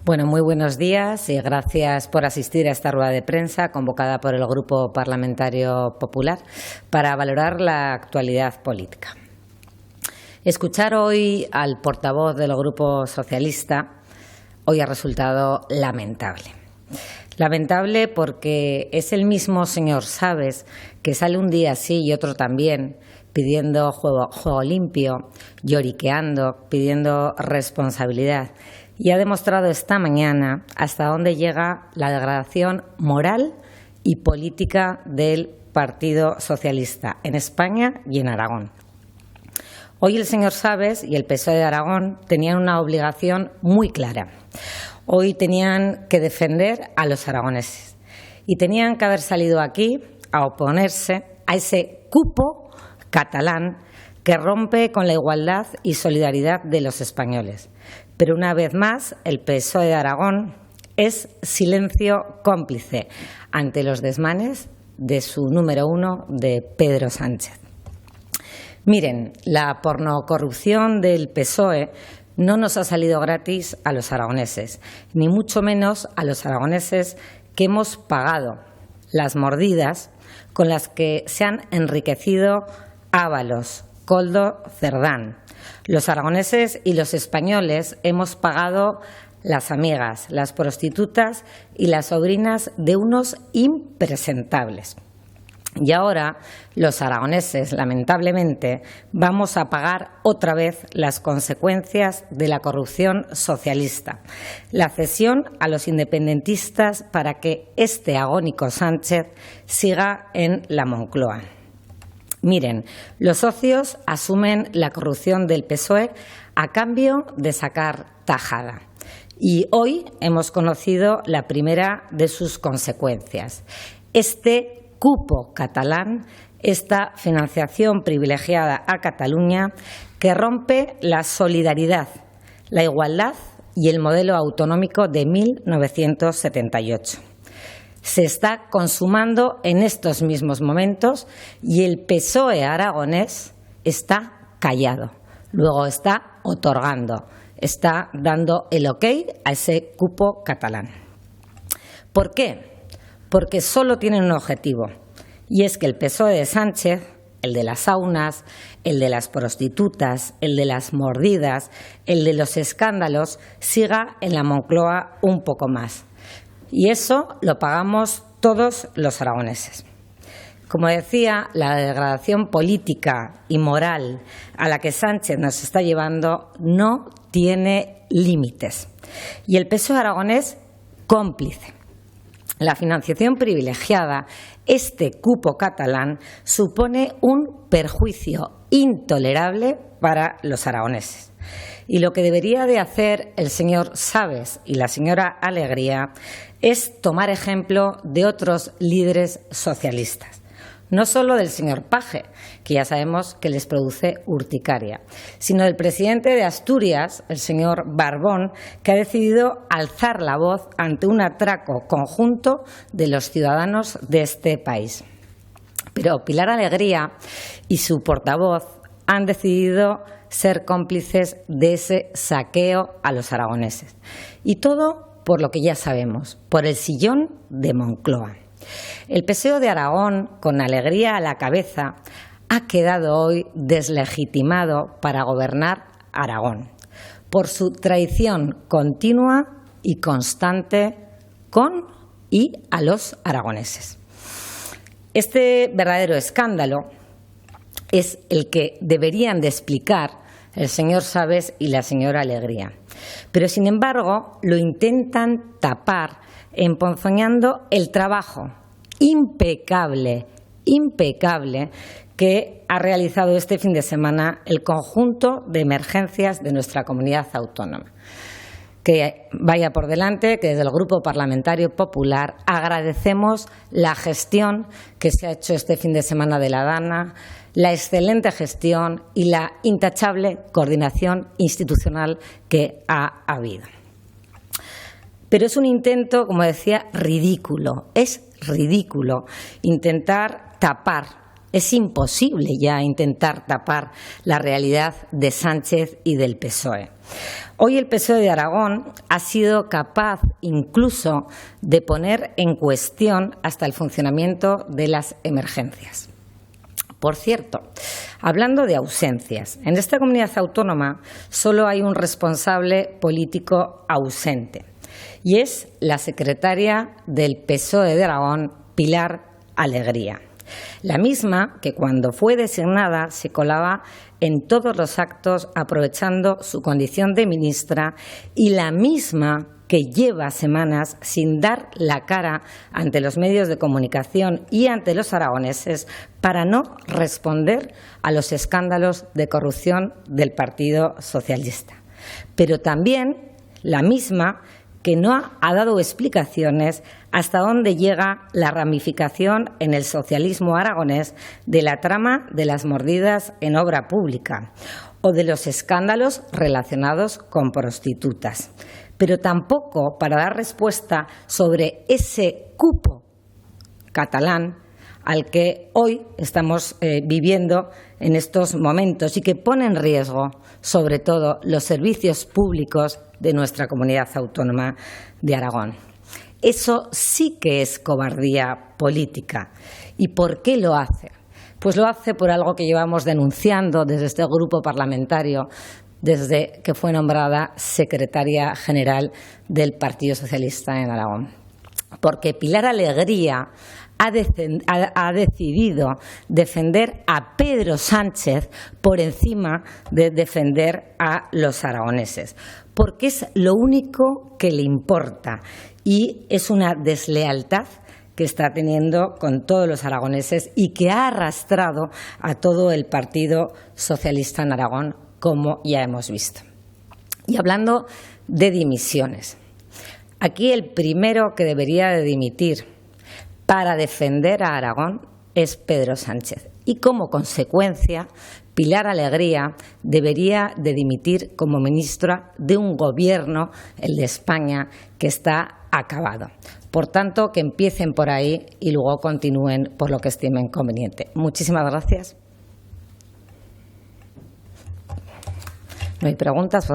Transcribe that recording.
Bueno, muy buenos días y gracias por asistir a esta rueda de prensa convocada por el Grupo Parlamentario Popular para valorar la actualidad política. Escuchar hoy al portavoz del Grupo Socialista hoy ha resultado lamentable. Lamentable porque es el mismo señor Sabes que sale un día sí y otro también pidiendo juego limpio, lloriqueando, pidiendo responsabilidad. Y ha demostrado esta mañana hasta dónde llega la degradación moral y política del Partido Socialista en España y en Aragón. Hoy el señor Sabes y el PSOE de Aragón tenían una obligación muy clara. Hoy tenían que defender a los aragoneses y tenían que haber salido aquí a oponerse a ese cupo catalán que rompe con la igualdad y solidaridad de los españoles. Pero una vez más, el PSOE de Aragón es silencio cómplice ante los desmanes de su número uno, de Pedro Sánchez. Miren, la pornocorrupción del PSOE no nos ha salido gratis a los aragoneses, ni mucho menos a los aragoneses que hemos pagado las mordidas con las que se han enriquecido Ábalos, Koldo, Cerdán. Los aragoneses y los españoles hemos pagado las amigas, las prostitutas y las sobrinas de unos impresentables. Y ahora los aragoneses, lamentablemente, vamos a pagar otra vez las consecuencias de la corrupción socialista, la cesión a los independentistas para que este agónico Sánchez siga en la Moncloa. Miren, los socios asumen la corrupción del PSOE a cambio de sacar tajada. Y hoy hemos conocido la primera de sus consecuencias. Este cupo catalán, esta financiación privilegiada a Cataluña que rompe la solidaridad, la igualdad y el modelo autonómico de 1978. Se está consumando en estos mismos momentos y el PSOE aragonés está callado, luego está otorgando, está dando el ok a ese cupo catalán. ¿Por qué? Porque solo tienen un objetivo, y es que el PSOE de Sánchez, el de las saunas, el de las prostitutas, el de las mordidas, el de los escándalos, siga en la Moncloa un poco más. Y eso lo pagamos todos los aragoneses. Como decía, la degradación política y moral a la que Sánchez nos está llevando no tiene límites. Y el PSOE aragonés, cómplice. La financiación privilegiada, este cupo catalán, supone un perjuicio intolerable para los aragoneses. Y lo que debería de hacer el señor Sabes y la señora Alegría es tomar ejemplo de otros líderes socialistas. No solo del señor Page, que ya sabemos que les produce urticaria, sino del presidente de Asturias, el señor Barbón, que ha decidido alzar la voz ante un atraco conjunto de los ciudadanos de este país. Pero Pilar Alegría y su portavoz han decidido ser cómplices de ese saqueo a los aragoneses. Y todo por lo que ya sabemos, por el sillón de Moncloa. El PSOE de Aragón, con Alegría a la cabeza, ha quedado hoy deslegitimado para gobernar Aragón, por su traición continua y constante con y a los aragoneses. Este verdadero escándalo es el que deberían de explicar el señor Sabes y la señora Alegría. Pero, sin embargo, lo intentan tapar emponzoñando el trabajo impecable que ha realizado este fin de semana el conjunto de emergencias de nuestra comunidad autónoma. Que vaya por delante que desde el Grupo Parlamentario Popular agradecemos la gestión que se ha hecho este fin de semana de la Dana, la excelente gestión y la intachable coordinación institucional que ha habido. Pero es un intento, como decía, ridículo. Es ridículo intentar tapar Es imposible ya intentar tapar la realidad de Sánchez y del PSOE. Hoy el PSOE de Aragón ha sido capaz incluso de poner en cuestión hasta el funcionamiento de las emergencias. Por cierto, hablando de ausencias, en esta comunidad autónoma solo hay un responsable político ausente y es la secretaria del PSOE de Aragón, Pilar Alegría. La misma que cuando fue designada se colaba en todos los actos aprovechando su condición de ministra y la misma que lleva semanas sin dar la cara ante los medios de comunicación y ante los aragoneses para no responder a los escándalos de corrupción del Partido Socialista. Pero también la misma que no ha dado explicaciones hasta dónde llega la ramificación en el socialismo aragonés de la trama de las mordidas en obra pública o de los escándalos relacionados con prostitutas. Pero tampoco para dar respuesta sobre ese cupo catalán al que hoy estamos viviendo en estos momentos y que pone en riesgo, sobre todo, los servicios públicos de nuestra comunidad autónoma de Aragón. Eso sí que es cobardía política. ¿Y por qué lo hace? Pues lo hace por algo que llevamos denunciando desde este grupo parlamentario desde que fue nombrada secretaria general del Partido Socialista en Aragón. Porque Pilar Alegría ha decidido defender a Pedro Sánchez por encima de defender a los aragoneses, porque es lo único que le importa y es una deslealtad que está teniendo con todos los aragoneses y que ha arrastrado a todo el Partido Socialista en Aragón, como ya hemos visto. Y hablando de dimisiones, aquí el primero que debería de dimitir para defender a Aragón es Pedro Sánchez y como consecuencia Pilar Alegría debería de dimitir como ministra de un gobierno, el de España, que está acabado. Por tanto, que empiecen por ahí y luego continúen por lo que estimen conveniente. Muchísimas gracias. ¿No hay preguntas? Pues